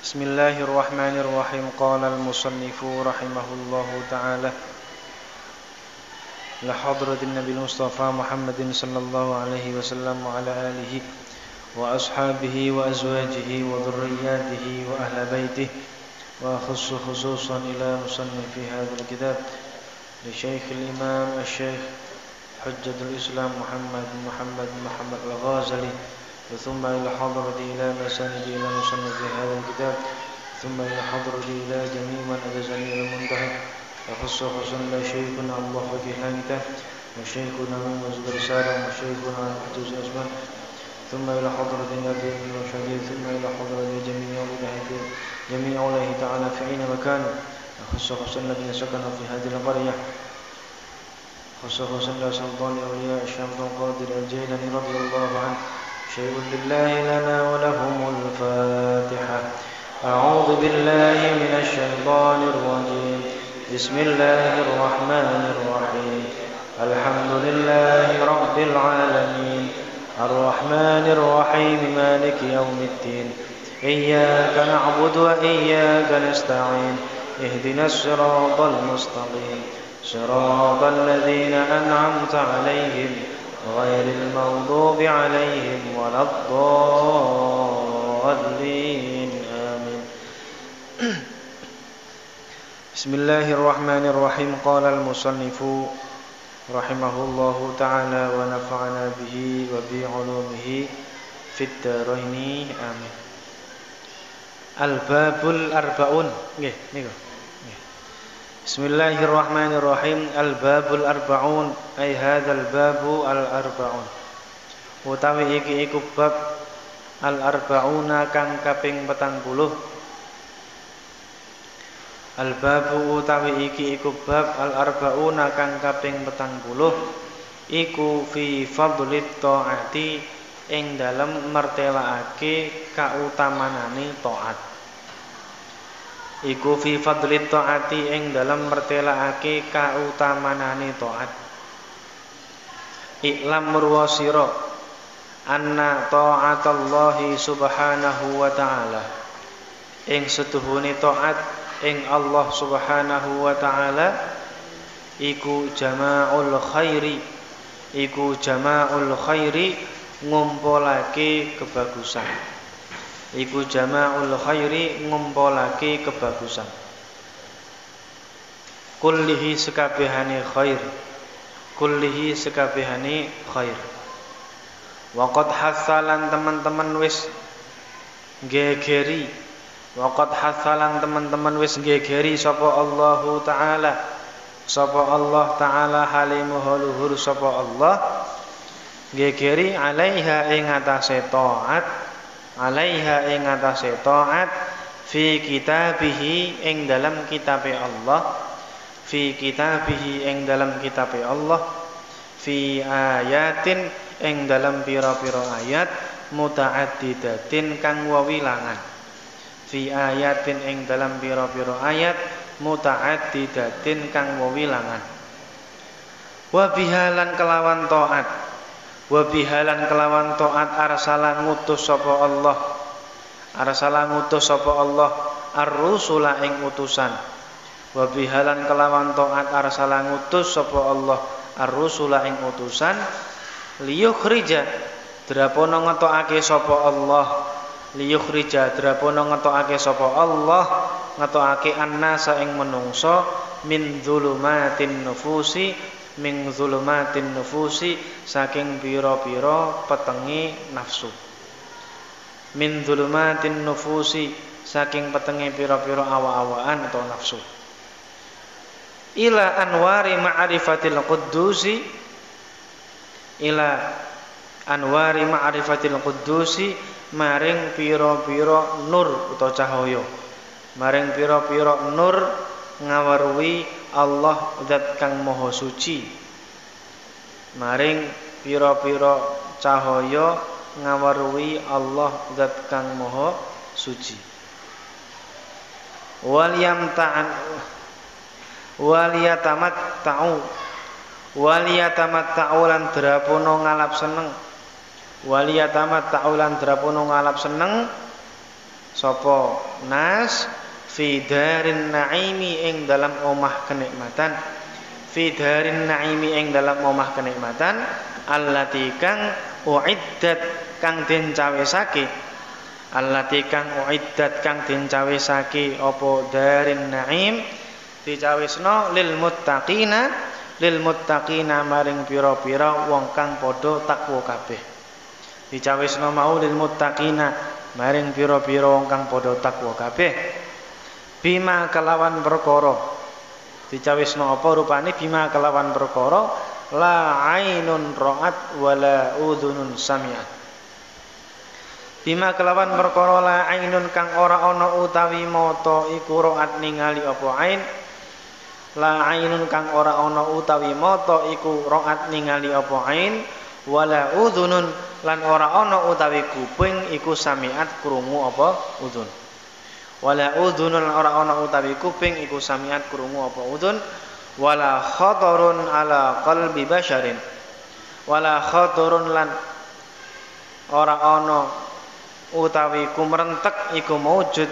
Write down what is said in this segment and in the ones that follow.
Bismillahirrahmanirrahim. Qala al-musannifu rahimahullahu ta'ala la hadratin Nabi Mustafa Muhammadin sallallahu alaihi wasallam wa ala alihi wa ashabihi wa azwajihi wa dhurriyyatihi wa ahli baitihi wa khussu khususan ila musannifi hadzal kitab li Syekh al-Imam Asy-Syaikh Hujjatul Islam Muhammad Al-Ghazali ثم إلى حضرة إلى مساند إلى مصنف هذا الكتاب ثم إلى حضرة إلى جميع من أجازني إلى المنتهى وخص لا شيخنا الله وجهنا كتاب وشيخنا من مزد رسالة وشيخنا محجوز أسمان ثم إلى حضرة النبي المشهدين ثم إلى حضرة جميع الله تعالى في أين مكان وخص الذين سكنوا في هذه القرية خص لا سلطان أولياء الشام القادر الجيلاني رضي الله عنه شيء لله لنا ولهم الفاتحة. أعوذ بالله من الشيطان الرجيم. بسم الله الرحمن الرحيم. الحمد لله رب العالمين الرحمن الرحيم مالك يوم الدين إياك نعبد وإياك نستعين اهدنا الصراط المستقيم صراط الذين أنعمت عليهم غير المغضوب عليهم ولا الضالين آمين. بسم الله الرحمن الرحيم. قال المصنف رحمه الله تعالى ونفعنا به وبعلومه في الدارين آمين. Al-babul arba'un. Nggih niku. Bismillahirrahmanirrahim. Al-babul arba'un ay hadzal babu al-arba'un. Utawi iki iku bab al-arba'una kang kaping 40. Al-babu utawi iki iku bab al-arba'una kang kaping 40 iku fi fadlit taati ing dalem mertelaake kautamanane taat. Iku fi fadlit taati ing dalam mertelaake kautamanane taat. Iklam murwasira anna ta'atallahi subhanahu wa ta'ala ing setuhune taat ing Allah subhanahu wa ta'ala iku jama'ul khairi ngumpulake kebagusan. Iku jama'ul khairi ngumpulake kebagusan. Kullihi sekabehane khair. Waqad hasalan teman-teman wis gegeri. Sapa Allahu taala. Sapa Allah taala halimuhu luhur sapa Allah gegeri alaiha ing atase taat. Fi kitabihi ing dalam kitabe Allah fi ayatin ing dalam pira-pira ayat mutaaddidatin kang wewilangan wabihalan kelawan taat arsala ngutus sapa Allah ar-rusula ing utusan. Wabihalan kelawan taat arsala ngutus sapa Allah ar-rusula ing utusan liyukhrija drapono ngetokake sapa Allah ngetokake annasa ing menungso min dzulumatin nufusi saking pira-pira petenge nafsu. Min dzulumatin nufusi saking petenge pira-pira awa-awaan atau nafsu. Ila anwari ma'rifatil quddusi maring pira-pira nur utawa cahaya. Ngawarwi Allah zat kang maha suci. Maring pira-pira cahaya ngawarwi Allah zat kang maha suci. Waliyatamatta'u lan drapono ngalap seneng sapa nas fi darin naimi ing dalam omah kenikmatan, fi darin naimi ing dalam omah kenikmatan, allati kang uiddat kang den cawisake, allati kang uiddat kang den cawisake apa darin naim dicawisna lil muttaqina maring pira-pira wong kang padha takwa kabeh. Dicawisna mau lil muttaqina maring pira-pira wong kang padha takwa kabeh. Bima kelawan perkara. Dicawisna apa rupane bima kelawan perkara la ainun ra'at wala udhunun sami'at. Bima kelawan perkara la ainun kang ora ana utawi mata iku ra'at ningali apa ain. La ainun kang ora ana utawi mata iku ra'at ningali apa ain, wala udhunun lan ora ana utawi kuping iku sami'at krungu apa udhun. Wala udhunun ora ana utawi kuping iku sami'at krungu apa udhun. Wala khatarun ala qalbi basyarin. Wala khatarun lan ora ana utawi kumrentek iku maujud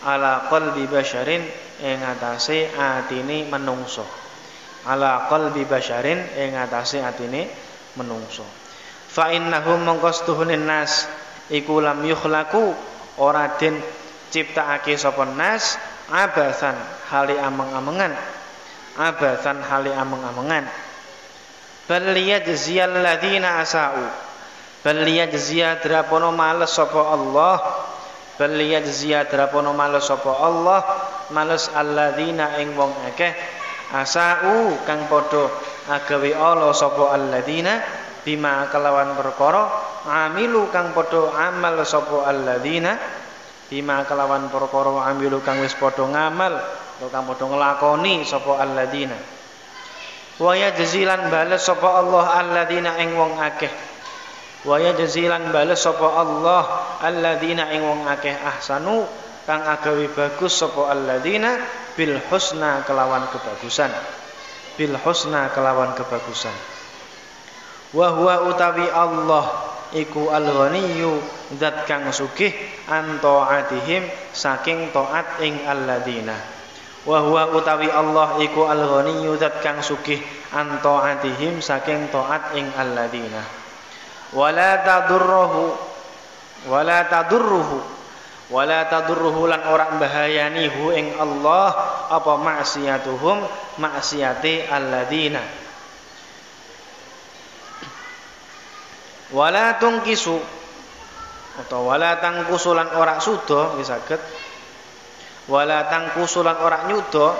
ala qalbi basyarin ing atase atine menungso. Ala qalbi basyarin ing atase atine menungso. Fa innahum mangkastuhunin nas iku lam yukhlaqu ora den ciptaake sapa nas abatsan hali ameng-amengan, abatsan hali ameng-amengan. Bal liyajziyal ladzina asau, bal liyajziya drapono males sapa Allah, bal liyajziya drapono males sapa Allah males alladzina ing wong akeh asau kang padha agawe ala sapa alladzina bima kelawan perkara amilu kang padha amal sapa alladzina bima kelawan perkara amilu kang wis padha ngamal utawa kang padha nglakoni sapa alladzina. Wa yajzilan bales sapa Allah alladzina ing wong akeh. Wa yajzilan bales sapa Allah alladzina ing wong akeh ahsanu kang agawe bagus sapa alladzina bil husna kelawan kebagusan. Bil husna kelawan kebagusan. Wa huwa utawi Allah iku al-ghaniyyu zat kang sugih an taatihim saking taat ing alladzina. Wa huwa utawi Allah iku al-ghaniyyu zat kang sugih an taatihim saking taat ing alladzina. Wala tadurruhu lan ora bahayani hu ing Allah apa maksiatuhum maksiate alladzina. Wala tungkisu utawa wala tangkusulan ora suda nggih saged. Wala tangkusulan ora nyuda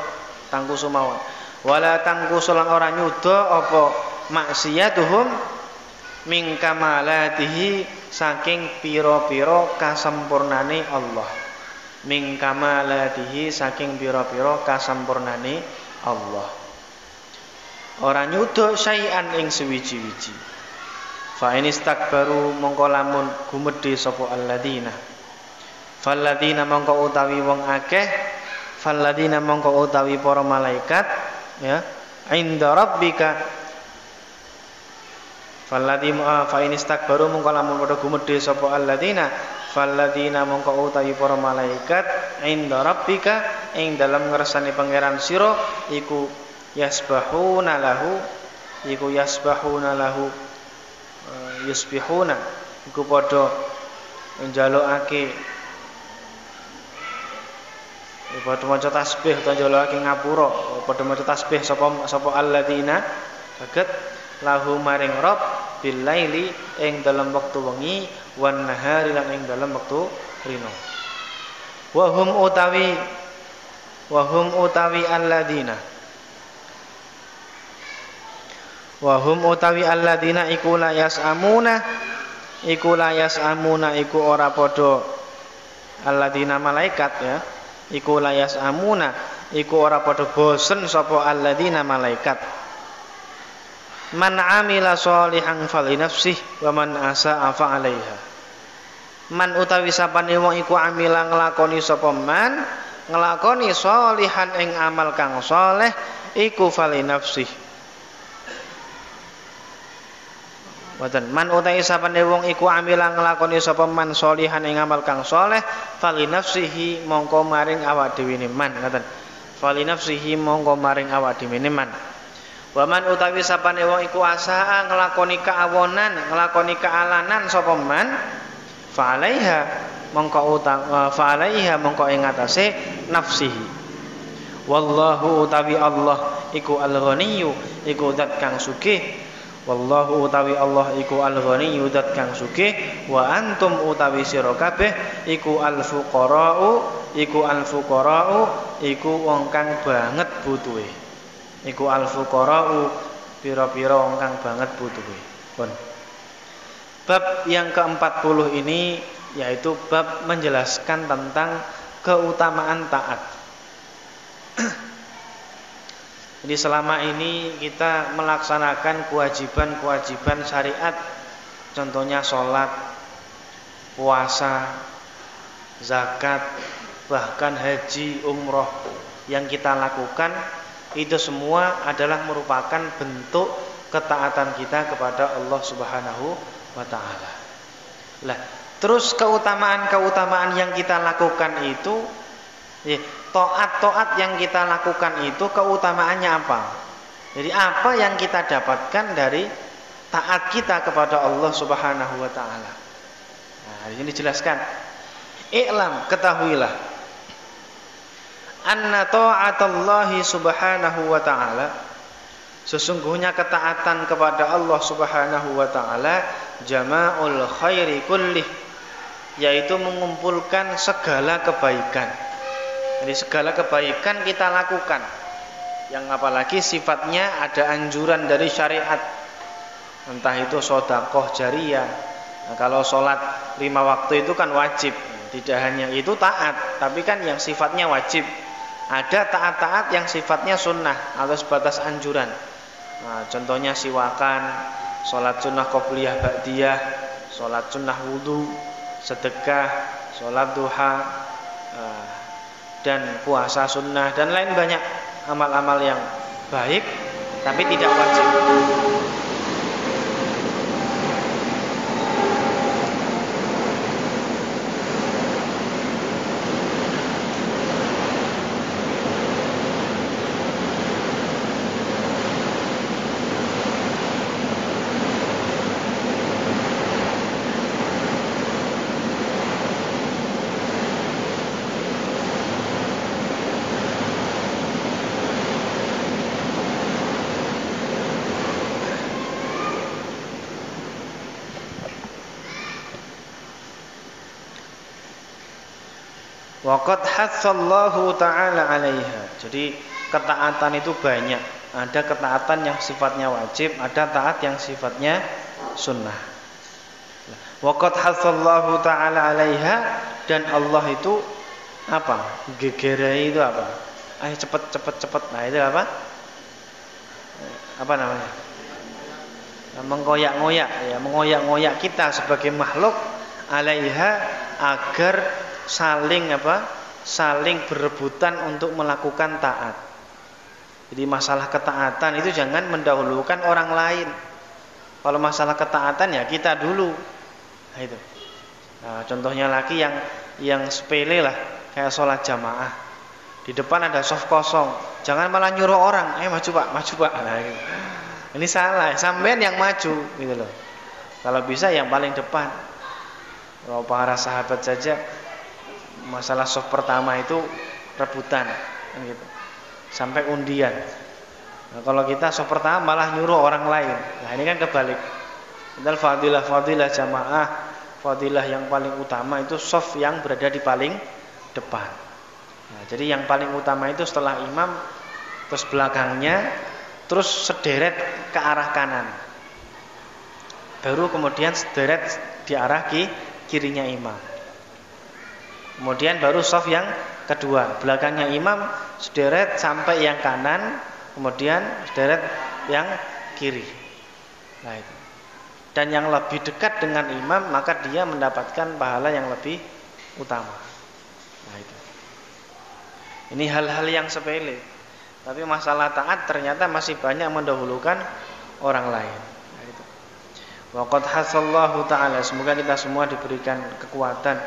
tangkusu mawon. Wala tangkusulan ora nyuda apa maksiatuhum min kamalatihi saking pira-pira kasempurnane Allah. Min kamalatihi saking pira-pira kasempurnane Allah. Ora nyuda syai'an ing suwiji-wiji. Fa inistakbaru mongko lamun gumedhe sapa alladzina. Falladzina mongko utawi wong akeh, falladzina mongko utawi para malaikat ya, inda rabbika. Falladzina fa inistakbaru mongko lamun padha gumedhe sapa alladzina, falladzina mongko utawi para malaikat inda rabbika ing dalem ngersane pangeran sira iku yasbahuna lahu yusbihuna iku padha njalukake padha maca tasbih utawa njalukake ngapura padha maca tasbih sapa alladzina saged lahu maring Rabb bil laili ing dalam wektu wengi wan nahari lan ing dalam wektu rino. Wa hum utawi alladzina wa hum utawi alladzina iku la yasamuna iku ora padha alladzina malaikat ya iku la yasamuna iku ora padha bosen sapa alladzina malaikat. Man amila sholihan fali nafsih wa man asaa fa alaiha. Man utawi sapane wong iku amila nglakoni sapa man nglakoni sholihan ing amal kang saleh iku fali nafsih Mboten. Man utawi sapane wong iku amila nglakoni sapa man sholihan ing amal kang saleh, fali nafsihi mongko maring awak dhewe ne man, ngoten. Fali nafsihi mongko maring awak dhewe ne man. Wa man utawi sapane wong iku asaa nglakoni kaawonan, nglakoni kealanan sapa man, fa alaiha mongko ing atase nafsihi. Wallahu utawi Allah iku al-ghaniyyu iku zat kang sugih. Wallahu utawi Allah iku al-ghaniyyu zat kang sugih. Wa antum utawi sira kabeh iku al-fuqara'u iku wong kang banget butuhe. Iku al-fuqara'u pira-pira wong kang banget butuhe. Pun. Bab yang ke-40 ini yaitu bab menjelaskan tentang keutamaan taat. Jadi selama ini kita melaksanakan kewajiban-kewajiban syariat, contohnya sholat, puasa, zakat, bahkan haji, umroh yang kita lakukan itu semua adalah merupakan bentuk ketaatan kita kepada Allah Subhanahu wa taala. Lah, terus keutamaan-keutamaan yang kita lakukan itu, taat-taat yang kita lakukan itu keutamaannya apa? Jadi apa yang kita dapatkan dari taat kita kepada Allah Subhanahu wa taala? Nah, ini dijelaskan. I'lam, ketahuilah. Anna ta'atallahi subhanahu wa ta'ala, sesungguhnya ketaatan kepada Allah Subhanahu wa ta'ala jama'ul khairi kullih, yaitu mengumpulkan segala kebaikan. Jadi segala kebaikan kita lakukan, yang apalagi sifatnya ada anjuran dari syariat, entah itu sedekah jariyah. Nah, kalau sholat 5 waktu itu kan wajib, tidak hanya itu taat, tapi kan yang sifatnya wajib. Ada taat-taat yang sifatnya sunnah atau sebatas anjuran. Nah, contohnya siwakan, sholat sunnah qobliyah ba'diyah, sholat sunnah wudu, sedekah, sholat duha, dan puasa sunnah, dan lain banyak amal-amal yang baik tapi tidak wajib. Waqad hassallahu ta'ala 'alaiha. Jadi ketaatan itu banyak. Ada ketaatan yang sifatnya wajib, ada taat yang sifatnya sunnah. Waqad hassallahu ta'ala 'alaiha, dan Allah itu apa? Gegerai itu apa? Ayo cepet. Nah, itu apa? Apa namanya? Menggoyak-ngoyak, ya, mengoyak-ngoyak kita sebagai makhluk 'alaiha agar saling berebutan untuk melakukan taat. Jadi masalah ketaatan itu jangan mendahulukan orang lain. Kalau masalah ketaatan ya kita dulu. Nah, itu. Nah, contohnya lagi yang sepele lah, kayak sholat jamaah. Di depan ada soft kosong, jangan malah nyuruh orang, maju pak. Nah, gitu. Ini salah, sampean yang maju gitu loh. Kalau bisa yang paling depan. Kalau para sahabat saja masalah soft pertama itu rebutan gitu, sampai undian. Nah, kalau kita soft pertama malah nyuruh orang lain. Nah, ini kan kebalik. Padahal fadilah jamaah, fadilah yang paling utama itu soft yang berada di paling depan. Nah, jadi yang paling utama itu setelah imam, terus belakangnya, terus sederet ke arah kanan, baru kemudian sederet di arah kirinya imam. Kemudian baru shaf yang kedua, belakangnya imam sederet sampai yang kanan, kemudian sederet yang kiri. Nah, itu. Dan yang lebih dekat dengan imam maka dia mendapatkan pahala yang lebih utama. Nah, itu. Ini hal-hal yang sepele, tapi masalah taat ternyata masih banyak mendahulukan orang lain. Nah, itu. Wa qad hasallahu ta'ala, semoga kita semua diberikan kekuatan,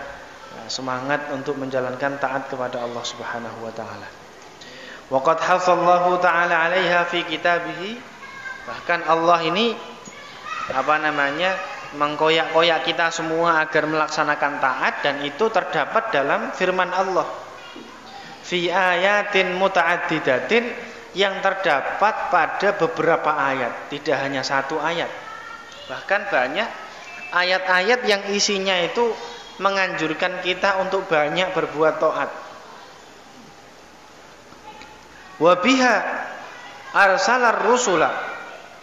semangat untuk menjalankan taat kepada Allah Subhanahu wa taala. Wa qad hasallahu ta'ala 'alaiha fi kitabih, bahkan Allah ini mengkoyak-koyak kita semua agar melaksanakan taat, dan itu terdapat dalam firman Allah. Fi ayatin muta'addidatin, yang terdapat pada beberapa ayat, tidak hanya satu ayat. Bahkan banyak ayat-ayat yang isinya itu menganjurkan kita untuk banyak berbuat taat. Wa biha arsalar rusula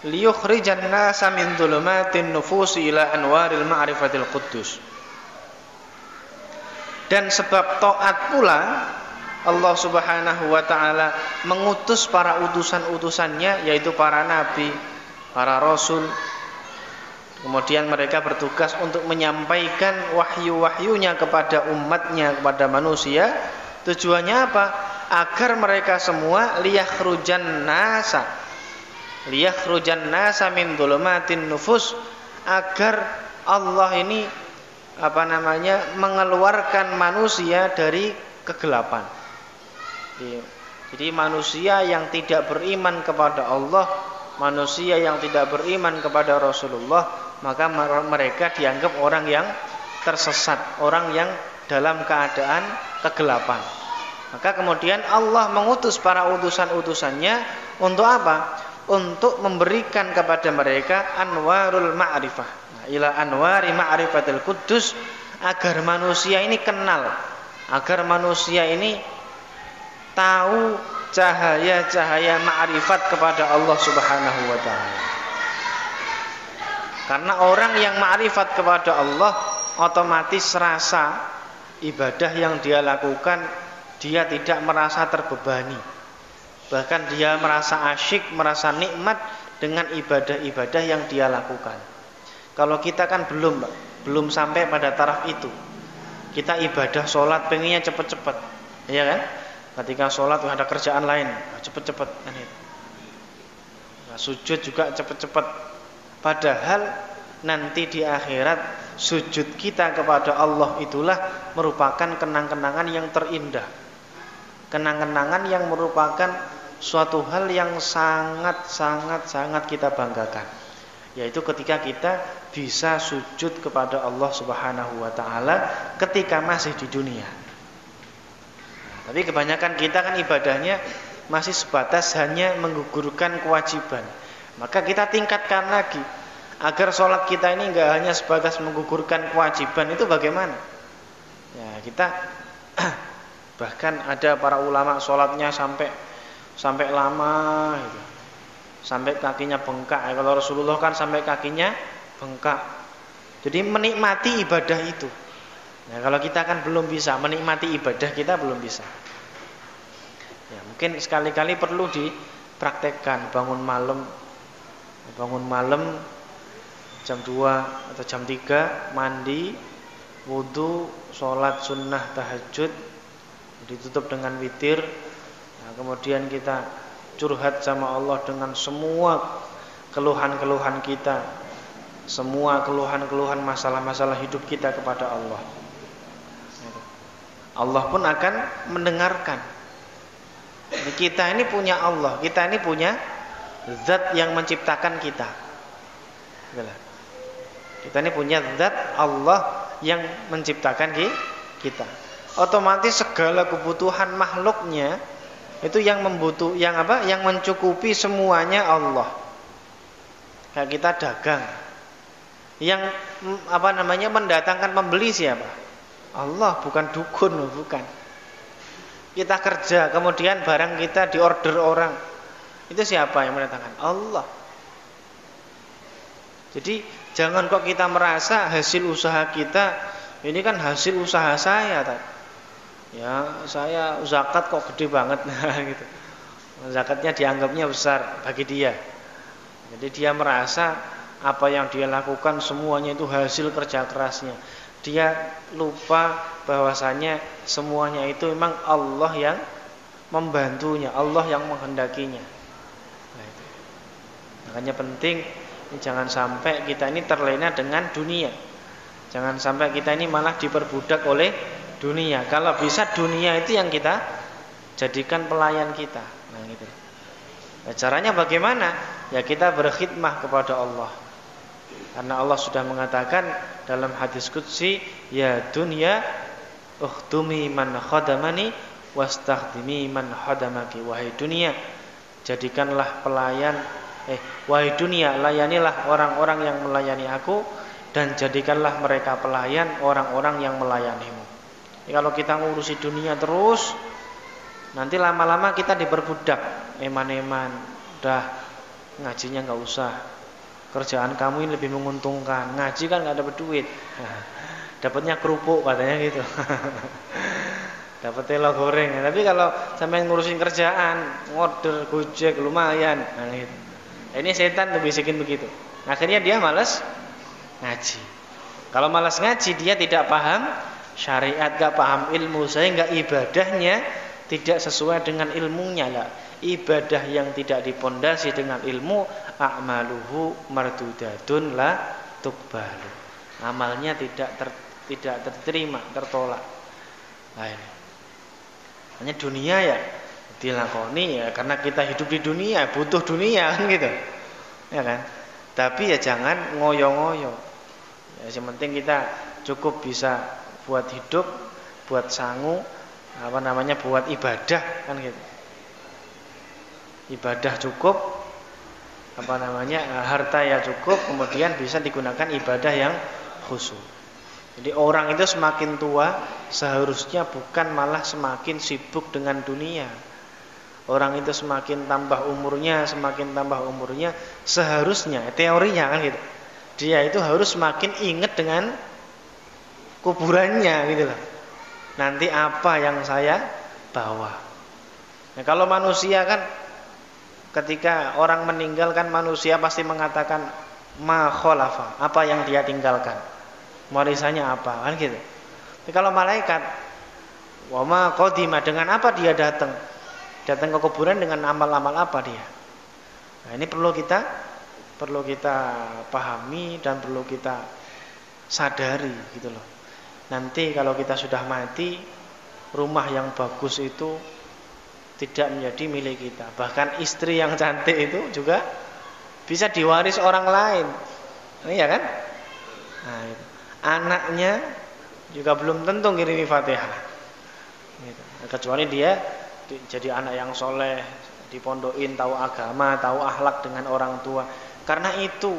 liyukhrijan nasa min dhulumatin nufusi ila anwaril ma'rifatil quddus. Dan sebab taat pula Allah Subhanahu wa taala mengutus para utusan-utusannya, yaitu para nabi, para rasul. Kemudian mereka bertugas untuk menyampaikan wahyu-wahyunya kepada umatnya, kepada manusia. Tujuannya apa? Agar mereka semua liyakhrujan nasa min dhulumatin nufus, agar Allah ini mengeluarkan manusia dari kegelapan. Jadi manusia yang tidak beriman kepada Allah, manusia yang tidak beriman kepada Rasulullah, maka mereka dianggap orang yang tersesat, orang yang dalam keadaan kegelapan. Maka kemudian Allah mengutus para utusan-utusannya untuk apa? Untuk memberikan kepada mereka anwarul ma'rifah, ila anwari ma'rifatil quddus, agar manusia ini kenal, agar manusia ini tahu cahaya-cahaya ma'rifat kepada Allah Subhanahu wa taala. Karena orang yang ma'rifat kepada Allah, otomatis rasa ibadah yang dia lakukan, dia tidak merasa terbebani. Bahkan dia merasa asyik, merasa nikmat dengan ibadah-ibadah yang dia lakukan. Kalau kita kan belum sampai pada taraf itu. Kita ibadah sholat pengennya cepet-cepet, iya kan? Ketika sholat ada kerjaan lain, cepet-cepet kan itu. Nah, sujud juga cepet-cepet. Padahal nanti di akhirat sujud kita kepada Allah itulah merupakan kenang-kenangan yang terindah, kenang-kenangan yang merupakan suatu hal yang sangat kita banggakan, yaitu ketika kita bisa sujud kepada Allah Subhanahu wa taala ketika masih di dunia. Tapi kebanyakan kita kan ibadahnya masih sebatas hanya menggugurkan kewajiban. Maka kita tingkatkan lagi agar sholat kita ini enggak hanya sebatas menggugurkan kewajiban. Itu bagaimana? Ya, kita bahkan ada para ulama sholatnya sampai lama gitu. Sampai kakinya bengkak. Kalau Rasulullah kan sampai kakinya bengkak. Jadi menikmati ibadah itu. Nah, kalau kita kan belum bisa menikmati ibadah, kita belum bisa. Ya, mungkin sekali-kali perlu dipraktekkan, bangun malam jam 2 atau jam 3, mandi, wudu, sholat sunnah tahajud, ditutup dengan witir. Nah, kemudian kita curhat sama Allah dengan semua keluhan-keluhan kita, semua keluhan-keluhan masalah-masalah hidup kita kepada Allah. Allah pun akan mendengarkan. Jadi kita ini punya Allah, kita ini punya zat yang menciptakan kita. Kita ini punya zat Allah yang menciptakan kita. Otomatis segala kebutuhan makhluknya itu yang mencukupi semuanya Allah. Kayak kita dagang, yang mendatangkan pembeli siapa? Allah, bukan dukun, bukan. Kita kerja, kemudian barang kita diorder orang, itu siapa yang mendatangkan? Allah. Jadi jangan kok kita merasa hasil usaha kita ini kan hasil usaha saya, ya saya zakat kok gede banget, gitu. Zakatnya dianggapnya besar bagi dia. Jadi dia merasa apa yang dia lakukan semuanya itu hasil kerja kerasnya. Dia lupa bahwasanya semuanya itu memang Allah yang membantunya, Allah yang menghendakinya. Nah, itu. Makanya penting Jangan sampai kita ini terlena dengan dunia. Jangan sampai kita ini malah diperbudak oleh dunia. Kalau bisa dunia itu yang kita jadikan pelayan kita. Nah, gitu. Nah, caranya bagaimana? Ya kita berkhidmah kepada Allah. Karena Allah sudah mengatakan dalam hadis qudsi, ya dunya ukhtumi man khadamani wastakhdimi man khadamaki. Wahai dunia, jadikanlah pelayan wahai dunia, layanilah orang-orang yang melayani aku, dan jadikanlah mereka pelayan orang-orang yang melayanimu. Jadi kalau kita ngurusi dunia terus, nanti lama-lama kita diperbudak, eman-eman, udah ngajinya nggak usah, kerjaan kamu ini lebih menguntungkan, ngaji kan nggak dapat duit, dapatnya kerupuk katanya gitu, dapat telo goreng. Tapi kalau sampai ngurusin kerjaan, ngorder Gojek lumayan, nah gitu. Ini setan tuh bisikin begitu. Akhirnya dia malas ngaji. Kalau malas ngaji, dia tidak paham syariat, gak paham ilmu, sehingga ibadahnya tidak sesuai dengan ilmunya lah. Ibadah yang tidak dipondasi dengan ilmu, a'maluhu mardudatun la tuqbalu. Amalnya tidak terterima, tertolak. Nah, ini. Hanya dunia ya dilakoni ya, karena kita hidup di dunia, butuh dunia kan gitu. Ya kan? Tapi ya jangan ngoyo-ngoyo. Ya, yang penting kita cukup bisa buat hidup, buat sangu, buat ibadah kan gitu. Ibadah cukup, harta ya cukup, kemudian bisa digunakan ibadah yang khusyuk. Jadi orang itu semakin tua seharusnya bukan malah semakin sibuk dengan dunia. Orang itu semakin tambah umurnya seharusnya teorinya kan gitu. Dia itu harus semakin ingat dengan kuburannya gitu loh. Nanti apa yang saya bawa. Nah, kalau manusia kan ketika orang meninggal kan manusia pasti mengatakan ma khalafa, apa yang dia tinggalkan. Warisannya apa kan gitu. Tapi kalau malaikat wa ma qadima, dengan apa dia datang ke kuburan, dengan amal-amal apa dia. Nah, ini perlu kita pahami dan perlu kita sadari gitu loh. Nanti kalau kita sudah mati, rumah yang bagus itu tidak menjadi milik kita. Bahkan istri yang cantik itu juga bisa diwaris orang lain. Iya kan? Nah, itu. Anaknya juga belum tentu ngirimi Fatihah. Gitu. Kecuali dia jadi anak yang soleh, dipondokin, tahu agama, tahu akhlak dengan orang tua. Karena itu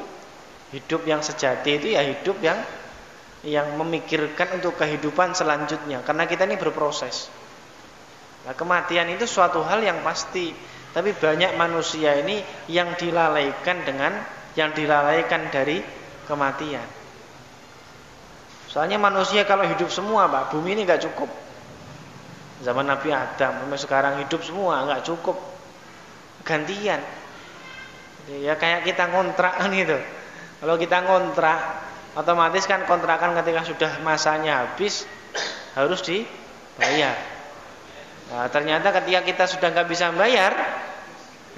hidup yang sejati itu ya hidup yang memikirkan untuk kehidupan selanjutnya. Karena kita ini berproses. Nah, kematian itu suatu hal yang pasti. Tapi banyak manusia ini yang dilalaikan dari kematian. Soalnya manusia kalau hidup semua, Pak, bumi ini nggak cukup. Zaman Nabi Adam sampai sekarang hidup semua nggak cukup, gantian. Ya kayak kita ngontrak kan gitu. Kalau kita ngontrak, otomatis kan kontrakan ketika sudah masanya habis harus dibayar. Nah, ternyata ketika kita sudah nggak bisa bayar,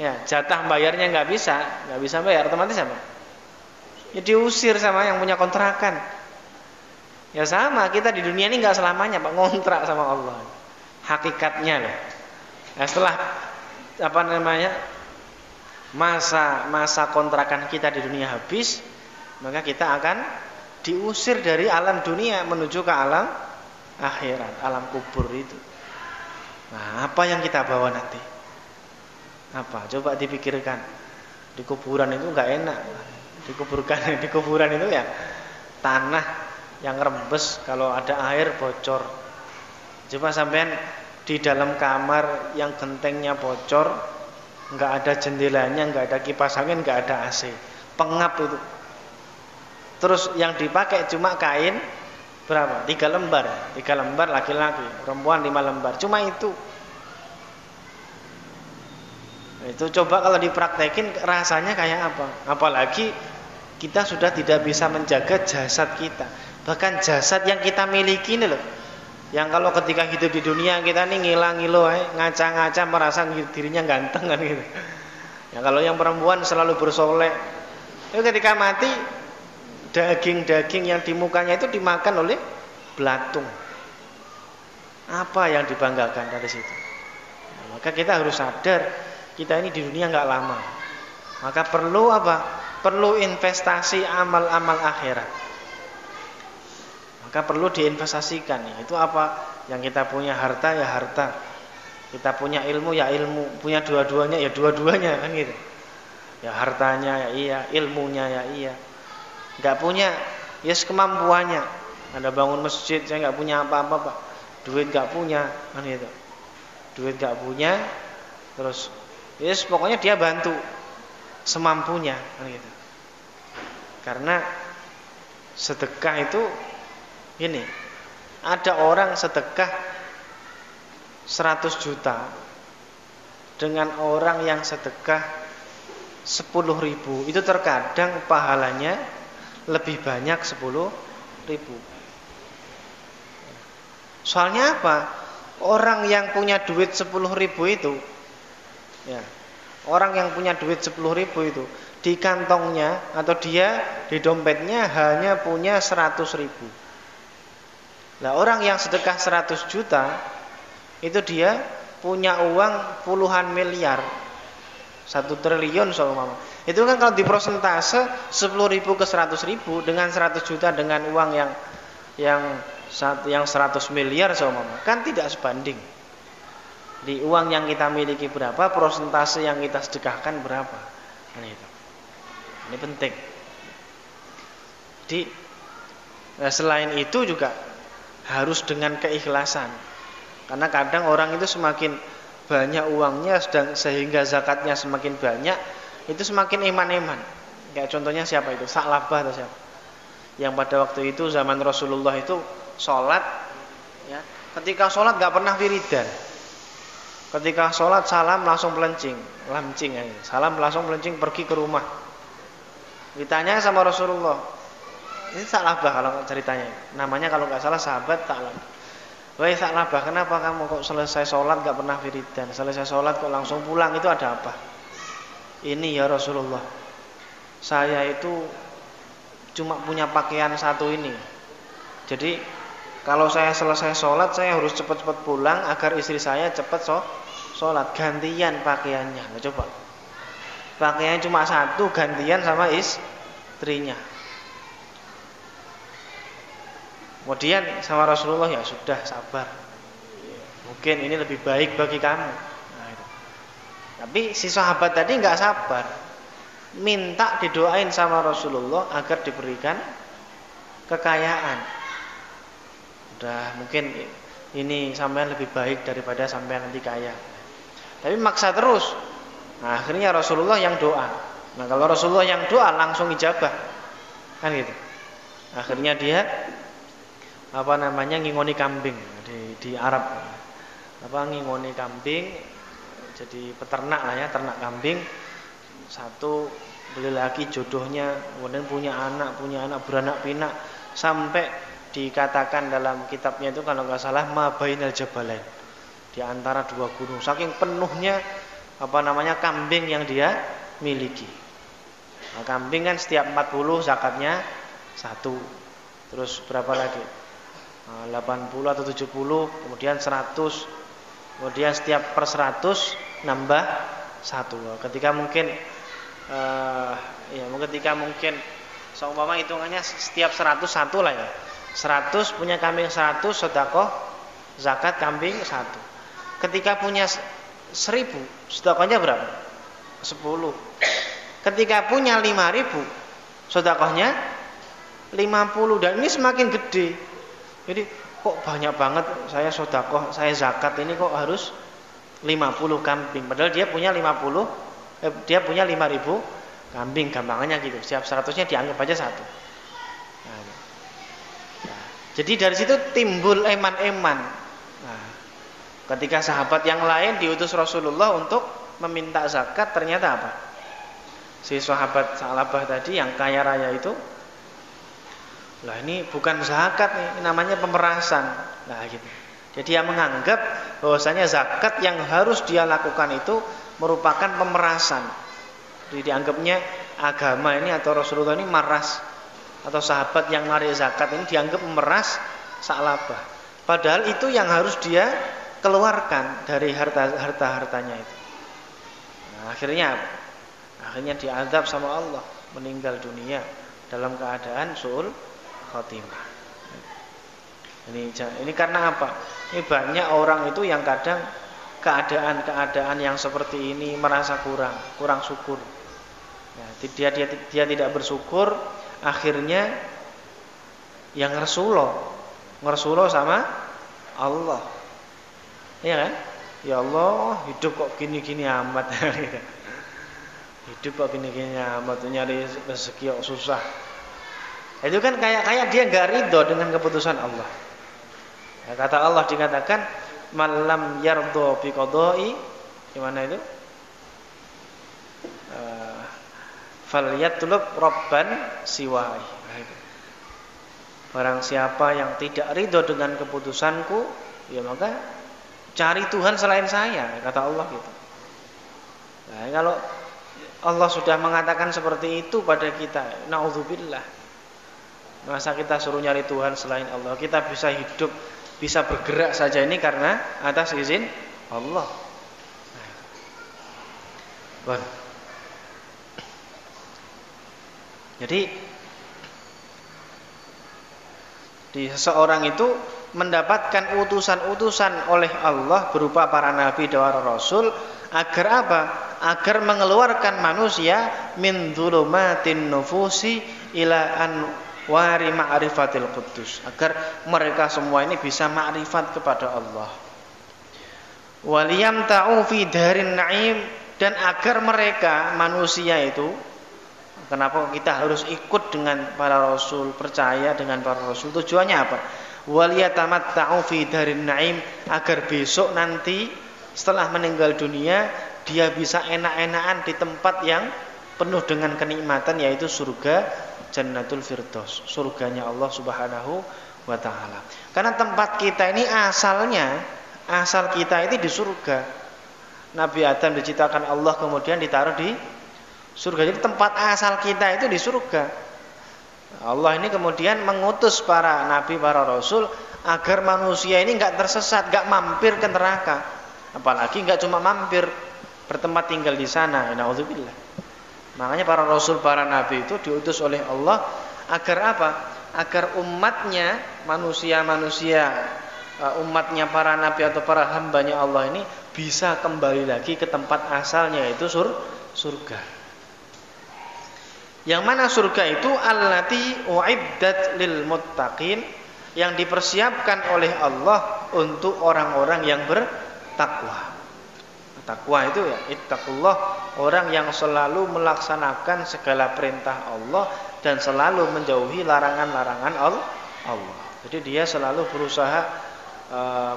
ya jatah bayarnya nggak bisa bayar, otomatis apa? Ya diusir sama yang punya kontrakan. Ya sama, kita di dunia ini nggak selamanya Pak ngontrak sama Allah. Hakikatnya loh. Nah, setelah masa kontrakan kita di dunia habis, maka kita akan diusir dari alam dunia menuju ke alam akhirat, alam kubur itu. Nah, apa yang kita bawa nanti? Apa? Coba dipikirkan. Di kuburan itu nggak enak. Di kuburan itu ya tanah yang rembes, kalau ada air bocor. Coba sampean di dalam kamar yang gentengnya bocor, nggak ada jendelanya, nggak ada kipas angin, nggak ada AC, pengap itu. Terus yang dipakai cuma kain berapa? 3 lembar laki-laki, perempuan 5 lembar, cuma itu. Itu coba kalau dipraktekin rasanya kayak apa? Apalagi kita sudah tidak bisa menjaga jasad kita. Bahkan jasad yang kita miliki ini loh, yang kalau ketika hidup di dunia kita nih ngilang-ngilu, ngaca-ngaca merasa dirinya ganteng kan gitu. Ya kalau yang perempuan selalu bersolek, Itu ketika mati, daging-daging yang di mukanya itu dimakan oleh belatung. Apa yang dibanggakan dari situ? Nah, maka kita harus sadar, kita ini di dunia nggak lama. Maka perlu apa? Perlu investasi amal-amal akhirat. Maka perlu diinvestasikan. Itu apa? Yang kita punya harta ya harta. Kita punya ilmu ya ilmu. Punya dua-duanya ya dua-duanya, kan gitu. Ya hartanya ya iya, ilmunya ya iya. Nggak punya, yes kemampuannya. Anda bangun masjid, saya nggak punya apa-apa Pak. Duit nggak punya, kan gitu. Duit nggak punya, terus yes pokoknya dia bantu semampunya, kan gitu. Karena sedekah itu ini, ada orang sedekah 100 juta dengan orang yang sedekah 10.000, itu terkadang pahalanya lebih banyak 10.000. Soalnya apa? Orang yang punya duit 10.000 itu, ya, orang yang punya duit 10.000 itu di kantongnya atau dia di dompetnya hanya punya 100.000. Nah, orang yang sedekah 100 juta itu dia punya uang puluhan miliar, 1 triliun soalnya. Itu kan kalau diprosentase 10.000 ke 100.000 dengan 100 juta dengan uang yang 100 miliar soalnya, kan tidak sebanding. Di uang yang kita miliki berapa, prosentase yang kita sedekahkan berapa. Nah, itu. Ini penting. Jadi selain itu juga harus dengan keikhlasan. Karena kadang orang itu semakin banyak uangnya sehingga zakatnya semakin banyak, itu semakin iman-iman. Kayak contohnya siapa itu? Sa'labah atau siapa? Yang pada waktu itu zaman Rasulullah itu sholat, ya, ketika sholat gak pernah wiridan. Ketika sholat salam langsung pelencing, lamcing aja. Salam langsung pelencing pergi ke rumah. Ditanya sama Rasulullah, ini Sa'labah kalau ceritanya. Namanya kalau nggak salah sahabat Sa'labah. Wahai Sa'labah, kenapa kamu kok selesai sholat gak pernah wiridan? Selesai sholat kok langsung pulang, itu ada apa? Ini ya Rasulullah, saya itu cuma punya pakaian satu ini. Jadi kalau saya selesai sholat, saya harus cepat-cepat pulang agar istri saya cepat sholat. Gantian pakaiannya. Nah, coba. Pakaiannya cuma satu, gantian sama istrinya. Kemudian sama Rasulullah, ya sudah sabar. Mungkin ini lebih baik bagi kamu. Nah, itu. Tapi si sahabat tadi nggak sabar. Minta didoain sama Rasulullah agar diberikan kekayaan. Udah mungkin ini sampean lebih baik daripada sampean nanti kaya. Tapi maksa terus. Nah, akhirnya Rasulullah yang doa. Nah, kalau Rasulullah yang doa langsung ijabah. Kan gitu. Akhirnya dia ngingoni kambing di Arab. Ngingoni kambing, jadi peternak lah ya, ternak kambing. Satu beli lagi jodohnya, kemudian punya anak beranak pinak, sampai dikatakan dalam kitabnya itu kalau nggak salah mabainal jabalain, di antara dua gunung, saking penuhnya kambing yang dia miliki. Nah, kambing kan setiap 40 zakatnya 1. Terus berapa lagi? 80 atau 70, kemudian 100. Kemudian setiap per 100 nambah 1. Ketika mungkin seumpama hitungannya setiap 100 1 lah ya. 100 punya kambing 100, sedekah zakat kambing 1. Ketika punya 1000, sedekahnya berapa? 10. Ketika punya 5000, sedekahnya 50, dan ini semakin gede. Jadi kok banyak banget saya sedekah, saya zakat ini kok harus 50 kambing, padahal dia punya 50 kambing, gampangannya gitu. Setiap 100-nya dianggap aja 1. Nah, jadi dari situ timbul eman-eman. Nah, ketika sahabat yang lain diutus Rasulullah untuk meminta zakat, ternyata apa? Si sahabat Sa'labah tadi yang kaya raya itu, lah ini bukan zakat nih, ini namanya pemerasan. Nah gitu. Jadi dia menganggap bahwasanya zakat yang harus dia lakukan itu merupakan pemerasan. Jadi dianggapnya agama ini atau Rasulullah ini maras atau sahabat yang narik zakat ini dianggap memeras Sa'labah. Padahal itu yang harus dia keluarkan dari harta-hartanya itu. Nah, akhirnya diazab sama Allah, meninggal dunia dalam keadaan su'ul khotimah. Ini karena apa? Ini banyak orang itu yang kadang keadaan yang seperti ini merasa kurang syukur. Ya, dia tidak bersyukur, akhirnya yang ngersulo sama Allah. Iya kan? Ya Allah, hidup kok gini-gini amat. Hidup kok gini-gini amat, nyari rezeki kok susah. Itu kan kayak dia enggak ridho dengan keputusan Allah. Ya, kata Allah dikatakan malam yardho bi qada'i, gimana itu? Falyatlub rabban siwai. Barang siapa yang tidak ridho dengan keputusanku, ya maka cari Tuhan selain saya, kata Allah gitu. Nah, kalau Allah sudah mengatakan seperti itu pada kita, naudzubillah. Masa kita suruh nyari Tuhan selain Allah? Kita bisa hidup, bisa bergerak saja ini karena atas izin Allah. Bon. Jadi seseorang itu mendapatkan utusan-utusan oleh Allah berupa para nabi dan para rasul agar apa? Agar mengeluarkan manusia min dzulumatin nufusi ila anwari ma'rifatil quddus, agar mereka semua ini bisa ma'rifat kepada Allah. Waliyam ta'u fi darin na'im, dan agar mereka manusia itu, kenapa kita harus ikut dengan para rasul, percaya dengan para rasul? Tujuannya apa? Waliyatamatta'u fi darin na'im, agar besok nanti setelah meninggal dunia dia bisa enak-enakan di tempat yang penuh dengan kenikmatan, yaitu surga Jannatul Firdaus, surganya Allah Subhanahu wa taala. Karena tempat kita ini asal kita ini di surga. Nabi Adam diciptakan Allah kemudian ditaruh di surga. Jadi tempat asal kita itu di surga. Allah ini kemudian mengutus para nabi, para rasul agar manusia ini enggak tersesat, enggak mampir ke neraka. Apalagi enggak cuma mampir, bertempat tinggal di sana. Nauzubillah. Makanya para rasul, para nabi itu diutus oleh Allah agar apa? Agar umatnya, manusia-manusia, umatnya para nabi atau para hambanya Allah ini bisa kembali lagi ke tempat asalnya, yaitu surga. Yang mana surga itu allati uiddat lil muttaqin, yang dipersiapkan oleh Allah untuk orang-orang yang bertakwa. Takwa itu ya ittaqullah, orang yang selalu melaksanakan segala perintah Allah dan selalu menjauhi larangan-larangan Allah. Jadi dia selalu berusaha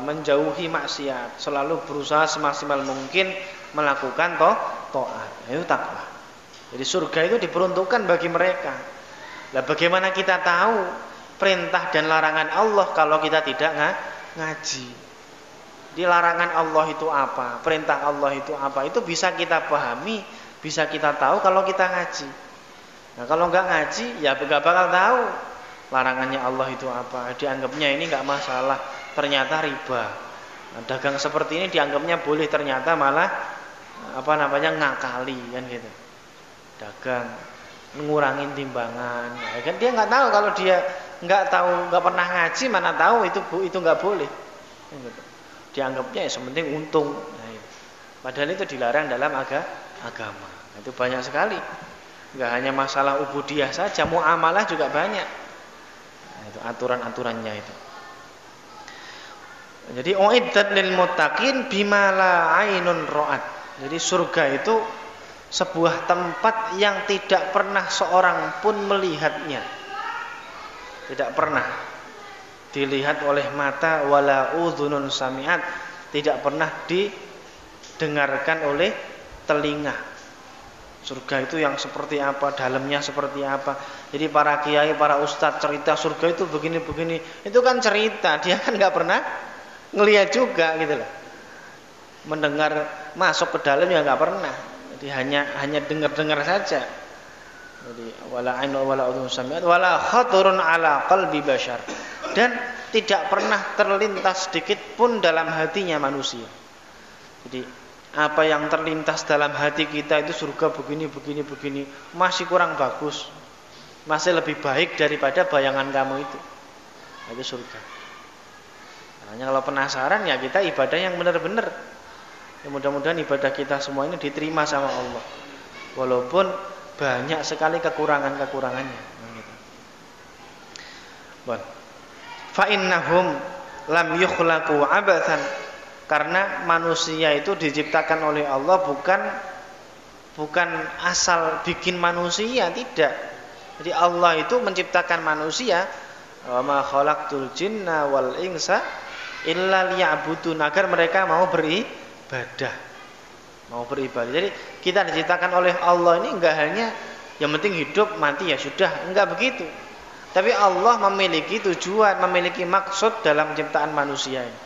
menjauhi maksiat, selalu berusaha semaksimal mungkin melakukan taat. Itu takwa. Jadi surga itu diperuntukkan bagi mereka. Lah bagaimana kita tahu perintah dan larangan Allah kalau kita tidak ngaji? Di larangan Allah itu apa, perintah Allah itu apa, itu bisa kita pahami, bisa kita tahu kalau kita ngaji. Nah kalau nggak ngaji, ya nggak bakal tahu larangannya Allah itu apa. Dianggapnya ini nggak masalah, ternyata riba. Nah, dagang seperti ini dianggapnya boleh, ternyata malah ngakali kan gitu. Dagang ngurangin timbangan, ya kan dia nggak tahu, kalau dia nggak pernah ngaji, mana tahu itu nggak boleh. Gitu. Dianggapnya ya sementing untung. Nah, padahal itu dilarang dalam agama. Nah, itu banyak sekali. Enggak hanya masalah ubudiyah saja, muamalah juga banyak. Nah, itu aturan-aturannya itu. Jadi uiddat lil muttaqin bima la ainun ra'at. Jadi surga itu sebuah tempat yang tidak pernah seorang pun melihatnya. Tidak pernah dilihat oleh mata, wala udhunun sami'at, tidak pernah didengarkan oleh telinga. Surga itu yang seperti apa, dalamnya seperti apa. Jadi para kiai, para ustadz cerita surga itu begini-begini, itu kan cerita, dia kan nggak pernah ngelihat juga gitu loh. Mendengar masuk ke dalam ya nggak pernah. Jadi hanya dengar-dengar saja. Jadi wala ainu wala udhun sami'at wala khaturun ala qalbi bashar. Dan tidak pernah terlintas sedikit pun dalam hatinya manusia. Jadi apa yang terlintas dalam hati kita itu surga begini masih kurang bagus. Masih lebih baik daripada bayangan kamu itu. Itu surga. Hanya kalau penasaran ya kita ibadah yang benar-benar. Ya mudah-mudahan ibadah kita semua ini diterima sama Allah. Walaupun banyak sekali kekurangannya. Fa innahum lam yukhlaqu abathan, karena manusia itu diciptakan oleh Allah bukan asal bikin manusia, tidak. Jadi Allah itu menciptakan manusia, wa ma khalaqtul jinna wal insa illa liya'budun, agar mereka mau beribadah. Jadi kita diciptakan oleh Allah ini enggak hanya yang penting hidup mati ya sudah, enggak begitu. Tapi Allah memiliki tujuan, memiliki maksud dalam ciptaan manusia ini.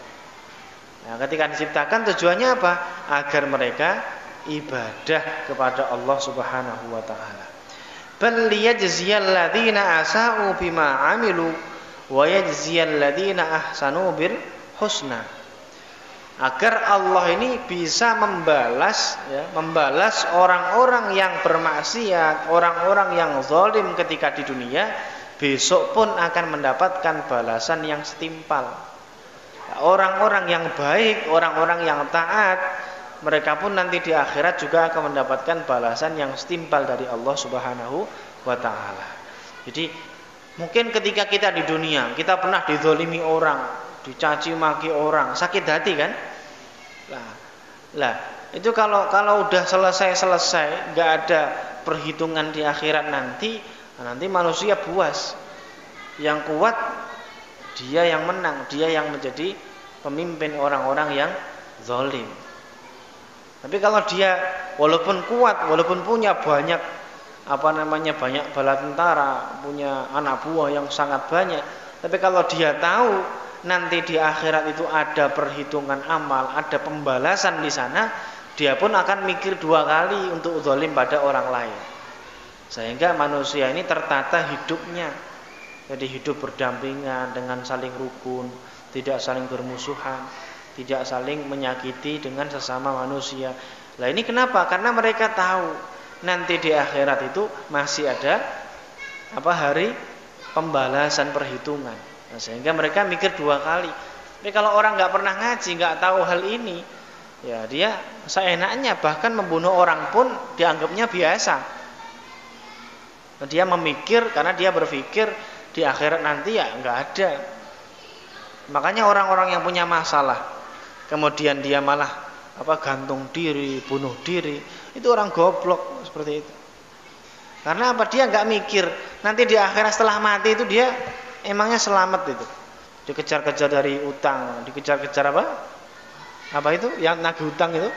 Nah, ketika diciptakan tujuannya apa? Agar mereka ibadah kepada Allah Subhanahu wa taala. Bal liyajziyal ladzina asa'u bima 'amilu wa yajziyal ladzina ahsanu bil husna. Agar Allah ini bisa membalas orang-orang yang bermaksiat, orang-orang yang zalim ketika di dunia, besok pun akan mendapatkan balasan yang setimpal. Orang-orang yang baik, orang-orang yang taat, mereka pun nanti di akhirat juga akan mendapatkan balasan yang setimpal dari Allah Subhanahu wa taala. Jadi mungkin ketika kita di dunia, kita pernah dizalimi orang, dicaci maki orang, sakit hati kan? Lah, itu kalau udah selesai, nggak ada perhitungan di akhirat nanti manusia puas. Yang kuat dia yang menang, dia yang menjadi pemimpin orang-orang yang zalim. Tapi kalau dia walaupun kuat, walaupun punya banyak banyak bala tentara, punya anak buah yang sangat banyak, tapi kalau dia tahu nanti di akhirat itu ada perhitungan amal, ada pembalasan di sana, dia pun akan mikir dua kali untuk zalim pada orang lain. Sehingga manusia ini tertata hidupnya. Jadi hidup berdampingan dengan saling rukun, tidak saling bermusuhan, tidak saling menyakiti dengan sesama manusia. Lah ini kenapa? Karena mereka tahu nanti di akhirat itu masih ada hari pembalasan perhitungan. Nah, sehingga mereka mikir dua kali. Tapi kalau orang nggak pernah ngaji, nggak tahu hal ini, ya dia seenaknya bahkan membunuh orang pun dianggapnya biasa. Dia memikir karena dia berpikir di akhirat nanti ya nggak ada. Makanya orang-orang yang punya masalah, kemudian dia malah gantung diri, bunuh diri, itu orang goblok seperti itu. Karena apa? Dia nggak mikir nanti di akhirat setelah mati itu dia emangnya selamat itu. Dikejar-kejar dari utang, dikejar-kejar apa itu yang nagih utang itu?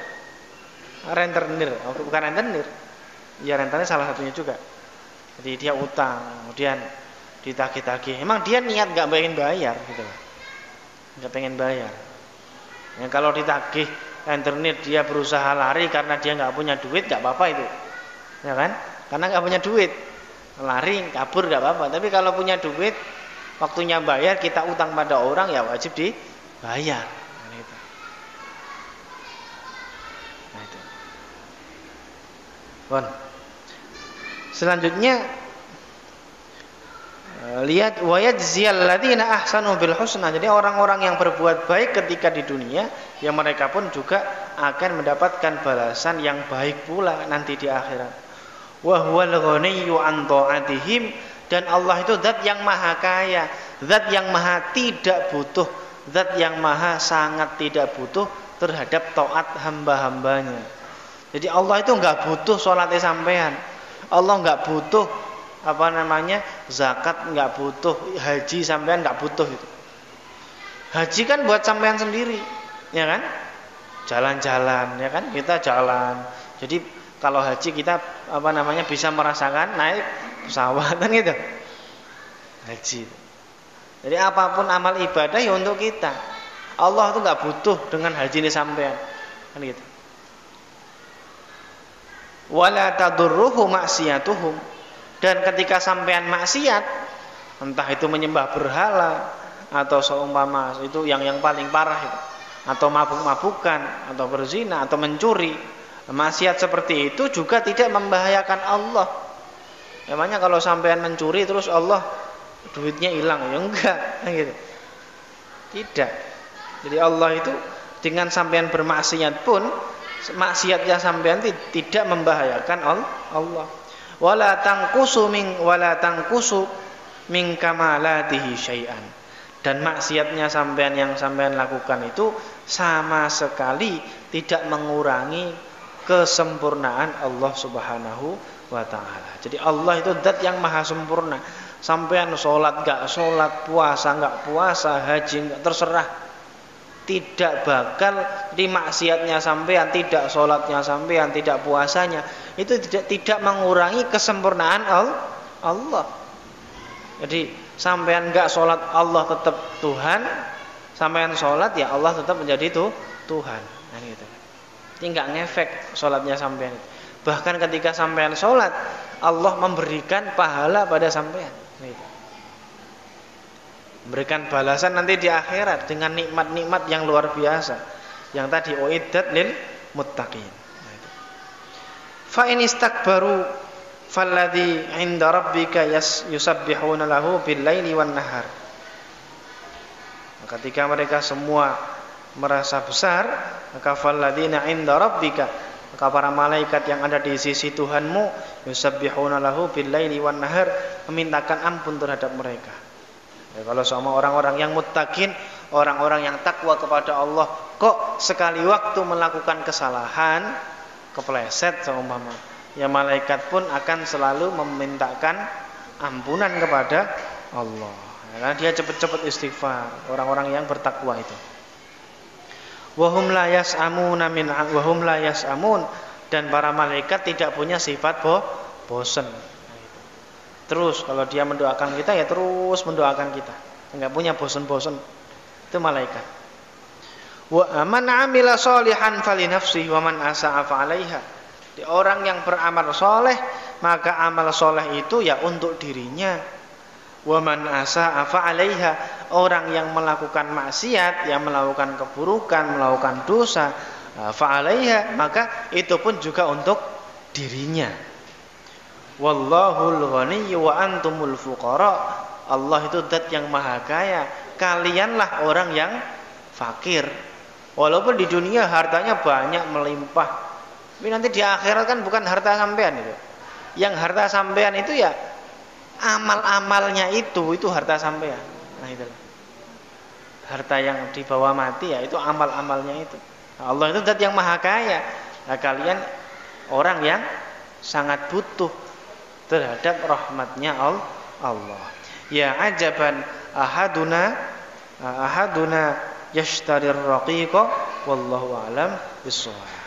Rentenir, bukan rentenir. Ya rentenir salah satunya juga. Jadi dia utang, kemudian ditagih-tagih. Emang dia niat nggak pengen bayar gitu, nggak pengen bayar. Ya, kalau ditagih rentenir dia berusaha lari karena dia nggak punya duit, nggak apa-apa itu, ya kan? Karena nggak punya duit, lari kabur nggak apa-apa. Tapi kalau punya duit, waktunya bayar, kita utang pada orang ya wajib dibayar. Nah itu. Bon. Selanjutnya lihat wa yajziyal ladzina ahsanu bil husna. Jadi orang-orang yang berbuat baik ketika di dunia, ya mereka pun juga akan mendapatkan balasan yang baik pula nanti di akhirat. Wa huwal ghaniyyu an ta'atihim, dan Allah itu zat yang maha kaya, zat yang maha tidak butuh, zat yang maha sangat tidak butuh terhadap taat hamba-hambanya. Jadi Allah itu enggak butuh salatnya sampean. Allah enggak butuh zakat, enggak butuh haji, sampean enggak butuh itu. Haji kan buat sampean sendiri, ya kan? Jalan-jalan, ya kan? Kita jalan. Jadi kalau haji kita bisa merasakan naik pesawat kan gitu. Haji. Jadi apapun amal ibadah ya untuk kita. Allah itu enggak butuh dengan haji ini sampean. Kan gitu. Wala tadurruhu maksiyatuhum, Dan ketika sampean maksiat, entah itu menyembah berhala atau seumpama itu yang paling parah itu, atau mabuk-mabukan atau berzina atau mencuri, maksiat seperti itu juga tidak membahayakan Allah. Emangnya kalau sampean mencuri terus Allah duitnya hilang? Ya enggak, gitu. Tidak. Jadi Allah itu dengan sampean bermaksiat pun, maksiatnya sampean tidak membahayakan Allah. Wala tangkusu min kamalatihi syai'an. Dan maksiatnya sampean yang sampean lakukan itu sama sekali tidak mengurangi kesempurnaan Allah Subhanahu wa ta'ala. Jadi Allah itu zat yang maha sempurna. Sampean sholat gak sholat, puasa gak puasa, haji gak, terserah, tidak bakal di maksiatnya sampean, tidak sholatnya sampean, tidak puasanya, itu tidak mengurangi kesempurnaan Allah. Jadi sampean gak sholat, Allah tetap Tuhan. Sampean sholat, ya Allah tetap menjadi Tuhan. Nah, gitu. Ini gak ngefek sholatnya sampean. Bahkan ketika sampean sholat, Allah memberikan pahala pada sampean. Gitu. Memberikan balasan nanti di akhirat dengan nikmat-nikmat yang luar biasa. Yang tadi uiddat lil muttaqin. Fa in istakbaru falladzi 'inda rabbika yusabbihuna lahu bil-laili wan-nahar. Ketika mereka semua merasa besar, maka falladzina 'inda rabbika, maka para malaikat yang ada di sisi Tuhanmu, yusabbihuna lahu bil-laili wan-nahar, memintakan ampun terhadap mereka. Ya, kalau sama orang-orang yang muttaqin, orang-orang yang takwa kepada Allah, kok sekali waktu melakukan kesalahan, kepleset seumpama, ya malaikat pun akan selalu memintakan ampunan kepada Allah. Karena dia cepat-cepat istighfar, orang-orang yang bertakwa itu. Wahum la yas'amun, dan para malaikat tidak punya sifat bosan. Terus kalau dia mendoakan kita, ya terus mendoakan kita, enggak punya bosan-bosan. Itu malaikat. Wa man 'amila sholihan falinafsihi wa man asa'a fa'alaiha. Orang yang beramal soleh, maka amal soleh itu ya untuk dirinya. Wa man asa'a fa'alaiha. Orang yang melakukan maksiat, yang melakukan keburukan, melakukan dosa, fa'alaiha, maka itu pun juga untuk dirinya. Wallahul ghaniyyu wa antumul fuqara. Allah itu zat yang maha kaya, kalianlah orang yang fakir. Walaupun di dunia hartanya banyak melimpah, tapi nanti di akhirat kan bukan harta sampean itu. Yang harta sampean itu ya amal-amalnya itu harta sampean. Nah itulah. Harta yang dibawa mati ya itu amal-amalnya itu. Nah, Allah itu zat yang maha kaya. Nah, kalian orang yang sangat butuh terhadap rahmatnya Allah. Ya ajaban ahaduna yashtarir raqiqa wallahu a'lam bissawab.